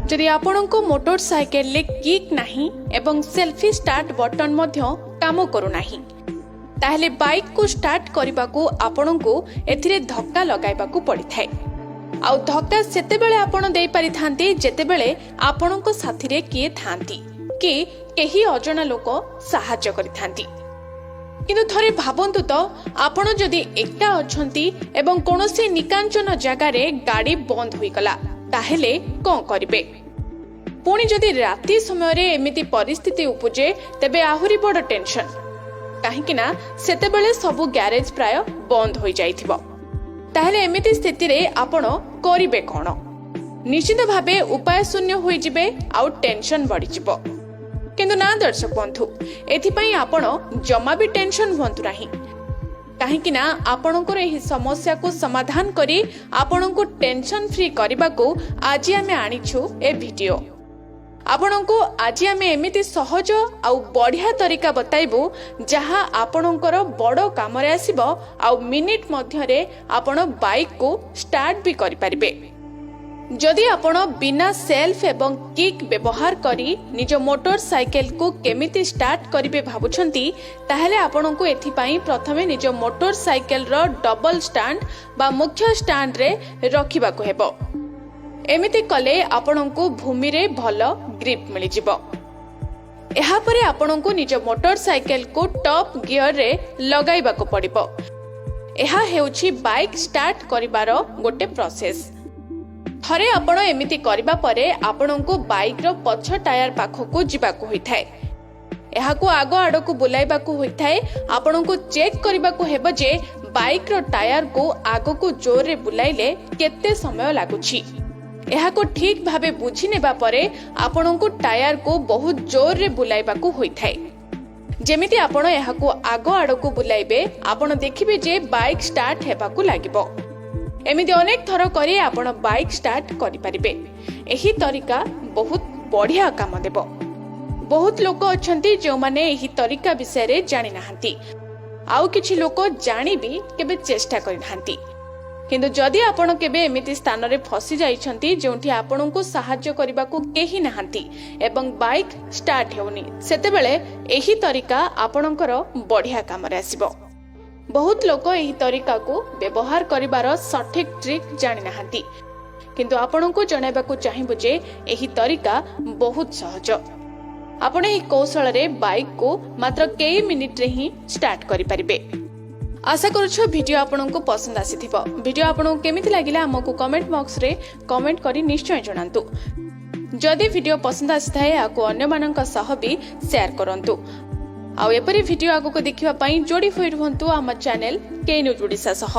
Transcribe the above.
जदि आपणको मोटरसाइकेल ले किक नाही एवं सेल्फी स्टार्ट बटन मध्य काम करू नाही ताहले बाइक को स्टार्ट करबा को आपणको एथिरे धक्का लगाइबा को पड़ी थाए। आउ धक्का सेते बेले आपण देई पारि थांती जेते बेले आपणको साथी रे किए थांती कि केही अजଣା लोक सहाय्य करि थांती। किंतु थरे भाबंतु तो आपण जदि एकटा अछंती एवं कोनोसी निकांचन जगह रे गाड़ी बंद होई गला ताहेले कोन करिवे। पुणी जदि राति समय रे एमिति परिस्थिति उपजे तेबे आहुरी बड़ टेंशन काहेकि ना सेते बेले सबु गैरेज प्राय बंद होई जाइथिबो। ताहेले एमिति स्थिति रे आपण करिवे कोन? निश्चित भाबे उपाय शून्य होई जिबे आउ टेंशन बढ़ी जिवो। किंतु ना दर्शक बंधु एथिपाई आपण जमा भी टेंशन हुंतु नाही काहेकि ना आपणकर एही समस्या को समाधान करी आपणको टेंशन फ्री करबा को आज आमे आनिछु ए वीडियो। आपणको आज आमे एमिति सहज आउ बढ़िया तरीका बताइबु जहा आपणकर बड़ काम रे आसीबो आउ मिनिट मध्य रे आपण बाइक को स्टार्ट भी करि परिबे। जदि आपण बिना सेल्फ एवं किक व्यवहार करी निज मोटरसाइकेल को केमिति स्टार्ट करिवे भाबुछंती ताहेले आपणको एथिपाई प्रथमे निज मोटरसाइकेल रो डबल स्टैंड बा मुख्य स्टैंड रे रखिबा को हेबो। एमिति कले आपणको भूमि रे भलो ग्रिप मिलि जिवो। एहा परे आपणको निज मोटरसाइकेल को टॉप गियर रे लगाइबा को पड़िबो। एहा हेउछि बाइक स्टार्ट करिबारो गोटे प्रोसेस। थरे आपण एमिति करिबा परे आपणको बाइक रो पछ टायर पाखको जिबाको होइथाय। एहाको आगो आडको बुलाइबाको होइथाय। आपणको चेक करिबाको हेबो जे बाइक रो टायर को आगो को जोर रे बुलाइले केते समय लागुछि। एहाको ठीक भाबे बुझी नेबा परे आपणको टायर को बहुत जोर रे बुलाइबाको होइथाय। जेमिति आपण एहाको आगो आडको बुलाइबे आपण देखिबे जे बाइक स्टार्ट हेबाको लागिबो। एमिति अनेक थर करी आपण बाइक स्टार्ट करि परिबे। एही तरीका बहुत बढ़िया काम देबो। बहुत लोक अछंती जो माने एही तरीका विषय रे जानि नाहंती आउ किछि लोक जानि भी केबे चेष्टा करि नाहंती। किंतु जदि आपण केबे एमिति स्थान रे फसी जाइछंती जोंठी आपणको सहाय्य करबा को केही नाहंती एवं बाइक स्टार्ट हेउनी सेते बेले एही तरीका आपणकर बढ़िया काम रे आसीबो। बहुत लोक एही तरीका को व्यवहार करिबार सठिक ट्रिक जानि नाहंती किंतु आपणको जणाइबा को चाहिबो जे एही तरीका बहुत सहज। आपण एही कौशल रे बाइक को मात्र कई मिनिट रे ही स्टार्ट करि परिबे। आशा करूछु वीडियो आपणको पसंद आसीथिबो। वीडियो आपणको केमिति लागिला हमकु कमेंट बॉक्स रे कमेंट करी निश्चय जणांतु। जदि वीडियो पसंद आसीथाय आको अन्य मानक सह भी शेयर करंतु। आउ एपरी वीडियो आगो को देखिबा पई जोडी होई रहंतु आम चैनल के न्यूज ओडिसा सह।